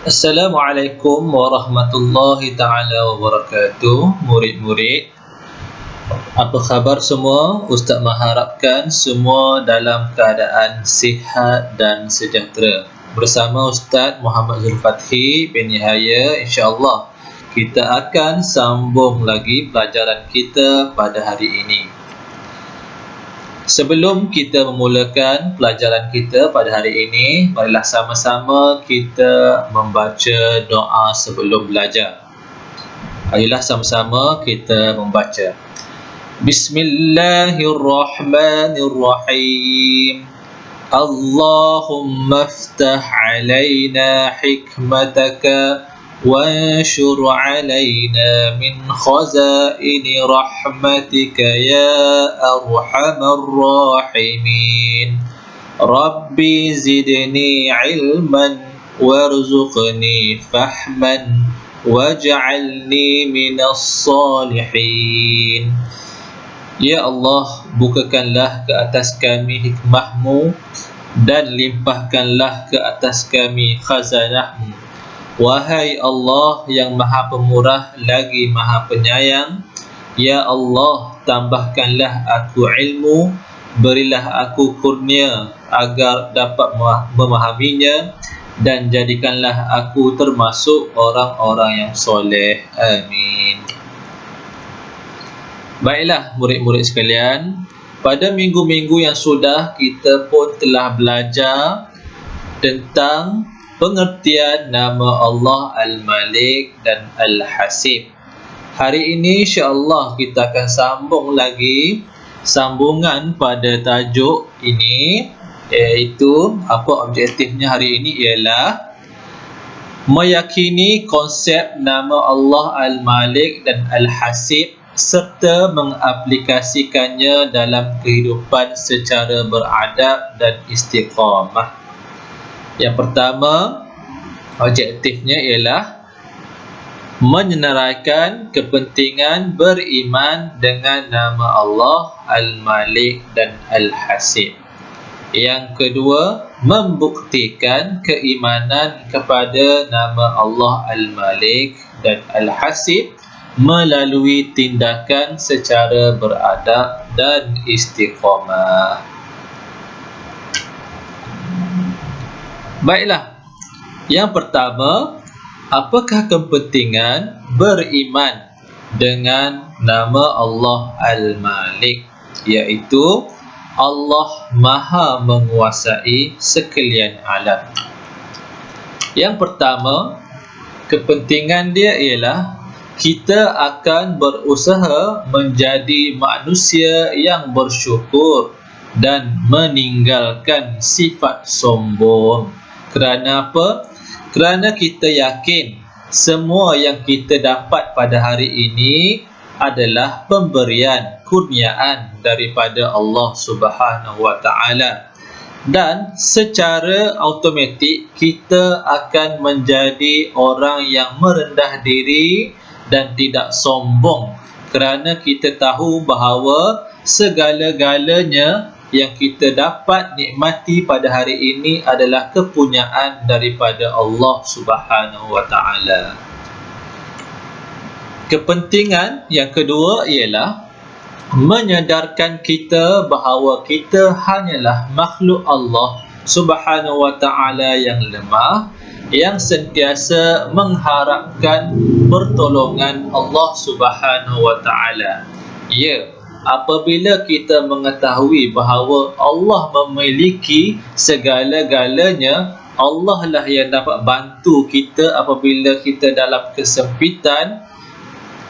Assalamualaikum warahmatullahi taala wabarakatuh. Murid-murid, apa khabar semua? Ustaz mengharapkan semua dalam keadaan sihat dan sejahtera. Bersama Ustaz Muhammad Zulfathi bin Yahya, insya-Allah kita akan sambung lagi pelajaran kita pada hari ini. Sebelum kita memulakan pelajaran kita pada hari ini, marilah sama-sama kita membaca doa sebelum belajar. Marilah sama-sama kita membaca. Bismillahirrahmanirrahim. Allahumma aftah alaina hikmataka وانشر علينا من خزائن رحمتك يا أرحم الراحمين ربي زدني علما وارزقني فهما واجعلني من الصالحين. Ya Allah, bukakanlah ke atas kami hikmahmu dan limpahkanlah ke atas kami khazanahmu. Wahai Allah yang maha pemurah lagi maha penyayang, Ya Allah, tambahkanlah aku ilmu, berilah aku kurnia agar dapat memahaminya, dan jadikanlah aku termasuk orang-orang yang soleh. Amin. Baiklah murid-murid sekalian, pada minggu-minggu yang sudah kita pun telah belajar tentang pengertian nama Allah Al-Malik dan Al-Hasib. Hari ini insya-Allah kita akan sambung lagi sambungan pada tajuk ini, iaitu apa objektifnya hari ini ialah meyakini konsep nama Allah Al-Malik dan Al-Hasib serta mengaplikasikannya dalam kehidupan secara beradab dan istiqamah. Yang pertama, objektifnya ialah menyenaraikan kepentingan beriman dengan nama Allah Al-Malik dan Al-Hasib. Yang kedua, membuktikan keimanan kepada nama Allah Al-Malik dan Al-Hasib melalui tindakan secara beradab dan istiqamah. Baiklah, yang pertama, apakah kepentingan beriman dengan nama Allah Al-Malik, iaitu Allah Maha menguasai sekalian alam. Yang pertama, kepentingan dia ialah kita akan berusaha menjadi manusia yang bersyukur dan meninggalkan sifat sombong. Kerana apa? Kerana kita yakin semua yang kita dapat pada hari ini adalah pemberian, kurniaan daripada Allah Subhanahu wa taala. Dan secara automatik kita akan menjadi orang yang merendah diri dan tidak sombong, kerana kita tahu bahawa segala-galanya yang kita dapat nikmati pada hari ini adalah kepunyaan daripada Allah Subhanahu wa taala. Kepentingan yang kedua ialah menyadarkan kita bahawa kita hanyalah makhluk Allah Subhanahu wa taala yang lemah, yang sentiasa mengharapkan pertolongan Allah Subhanahu wa taala. Ya, apabila kita mengetahui bahawa Allah memiliki segala-galanya, Allah lah yang dapat bantu kita apabila kita dalam kesempitan,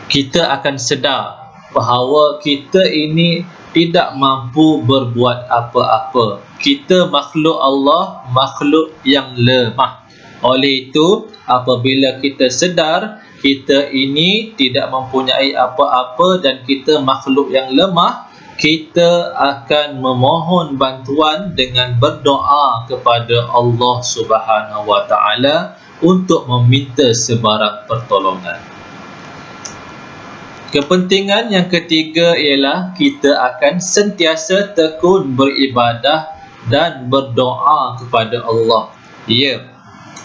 kita akan sedar bahawa kita ini tidak mampu berbuat apa-apa. Kita makhluk Allah, makhluk yang lemah. Oleh itu, apabila kita sedar kita ini tidak mempunyai apa-apa dan kita makhluk yang lemah, kita akan memohon bantuan dengan berdoa kepada Allah Subhanahu wa taala untuk meminta sebarang pertolongan. Kepentingan yang ketiga ialah kita akan sentiasa tekun beribadah dan berdoa kepada Allah. Ya,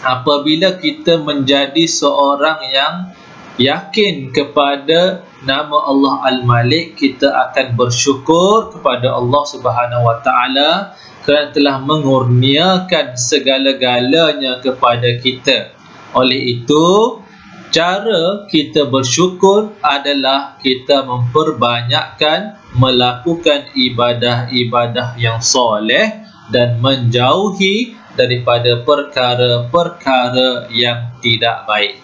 apabila kita menjadi seorang yang yakin kepada nama Allah Al-Malik, kita akan bersyukur kepada Allah Subhanahu Wa Taala kerana telah mengurniakan segala-galanya kepada kita. Oleh itu, cara kita bersyukur adalah kita memperbanyakkan melakukan ibadah-ibadah yang soleh dan menjauhi daripada perkara-perkara yang tidak baik.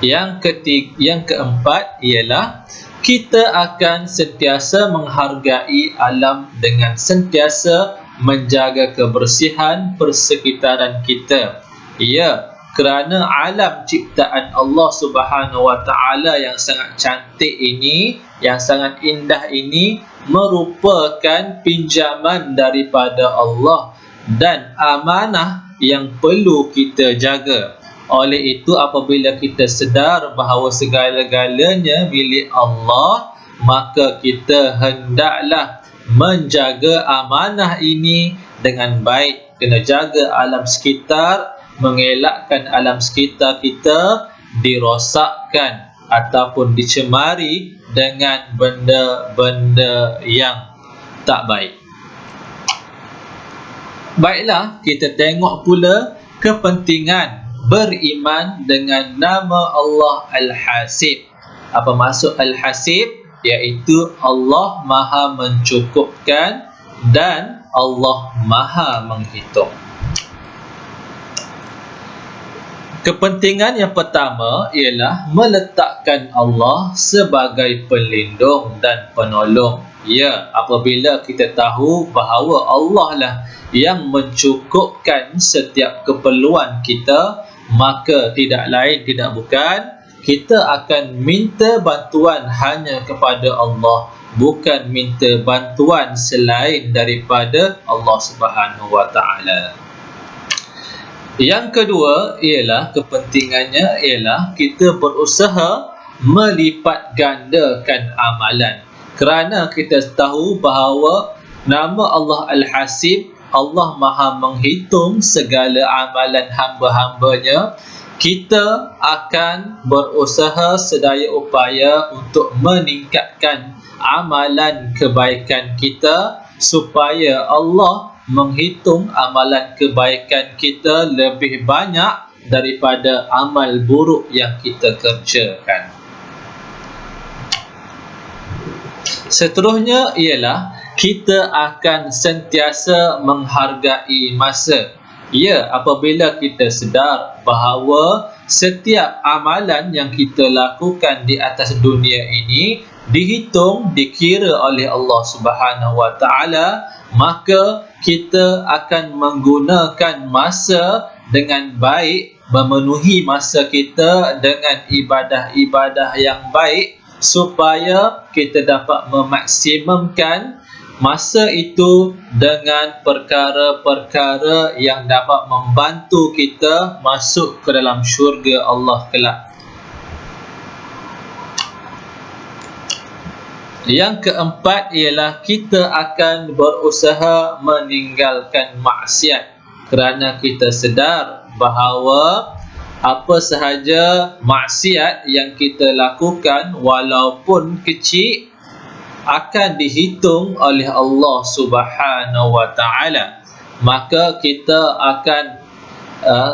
Yang keempat ialah kita akan sentiasa menghargai alam dengan sentiasa menjaga kebersihan persekitaran kita. Ya, kerana alam ciptaan Allah Subhanahu Wa Taala yang sangat cantik ini, yang sangat indah ini merupakan pinjaman daripada Allah dan amanah yang perlu kita jaga. Oleh itu, apabila kita sedar bahawa segala-galanya milik Allah, maka kita hendaklah menjaga amanah ini dengan baik. Kena jaga alam sekitar, mengelakkan alam sekitar kita dirosakkan ataupun dicemari dengan benda-benda yang tak baik. Baiklah, kita tengok pula kepentingan beriman dengan nama Allah Al-Hasib. Apa maksud Al-Hasib? Iaitu Allah Maha mencukupkan dan Allah Maha menghitung. Kepentingan yang pertama ialah meletakkan Allah sebagai pelindung dan penolong. Ya, apabila kita tahu bahawa Allah lah yang mencukupkan setiap keperluan kita, maka tidak lain tidak bukan kita akan minta bantuan hanya kepada Allah, bukan minta bantuan selain daripada Allah Subhanahu Wa Taala. Yang kedua ialah kepentingannya ialah kita berusaha melipat gandakan amalan. Kerana kita tahu bahawa nama Allah Al-Hasib, Allah Maha menghitung segala amalan hamba-hambanya, kita akan berusaha sedaya upaya untuk meningkatkan amalan kebaikan kita supaya Allah menghitung amalan kebaikan kita lebih banyak daripada amal buruk yang kita kerjakan. Seterusnya ialah kita akan sentiasa menghargai masa. Ya, apabila kita sedar bahawa setiap amalan yang kita lakukan di atas dunia ini dihitung, dikira oleh Allah Subhanahu Wa Taala, maka kita akan menggunakan masa dengan baik, memenuhi masa kita dengan ibadah-ibadah yang baik supaya kita dapat memaksimumkan masa itu dengan perkara-perkara yang dapat membantu kita masuk ke dalam syurga Allah kelak. Yang keempat ialah kita akan berusaha meninggalkan maksiat kerana kita sedar bahawa apa sahaja maksiat yang kita lakukan walaupun kecil akan dihitung oleh Allah Subhanahu Wa Taala. Maka kita akan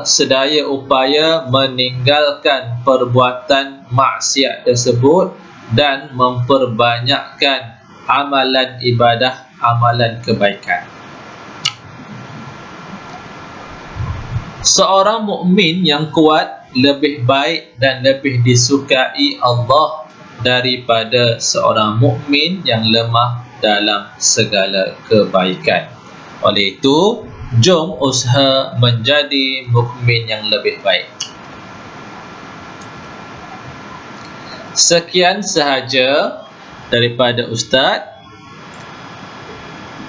sedaya upaya meninggalkan perbuatan maksiat tersebut dan memperbanyakkan amalan ibadah, amalan kebaikan. Seorang mukmin yang kuat lebih baik dan lebih disukai Allah daripada seorang mukmin yang lemah dalam segala kebaikan. Oleh itu, jom usaha menjadi mukmin yang lebih baik. Sekian sahaja daripada Ustaz.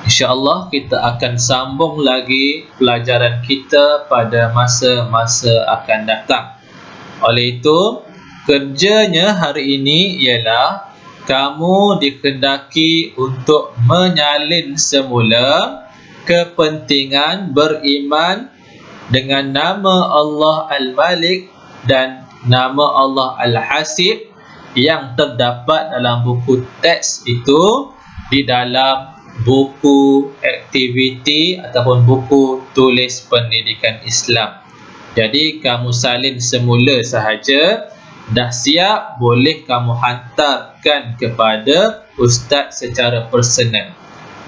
InsyaAllah kita akan sambung lagi pelajaran kita pada masa-masa akan datang. Oleh itu, kerjanya hari ini ialah kamu dikehendaki untuk menyalin semula kepentingan beriman dengan nama Allah Al-Malik dan nama Allah Al-Hasib yang terdapat dalam buku teks itu di dalam buku aktiviti ataupun buku tulis pendidikan Islam. Jadi kamu salin semula sahaja. Dah siap, boleh kamu hantarkan kepada ustaz secara personal.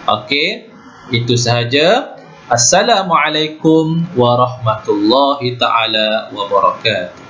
Okey, itu sahaja. Assalamualaikum warahmatullahi taala wabarakatuh.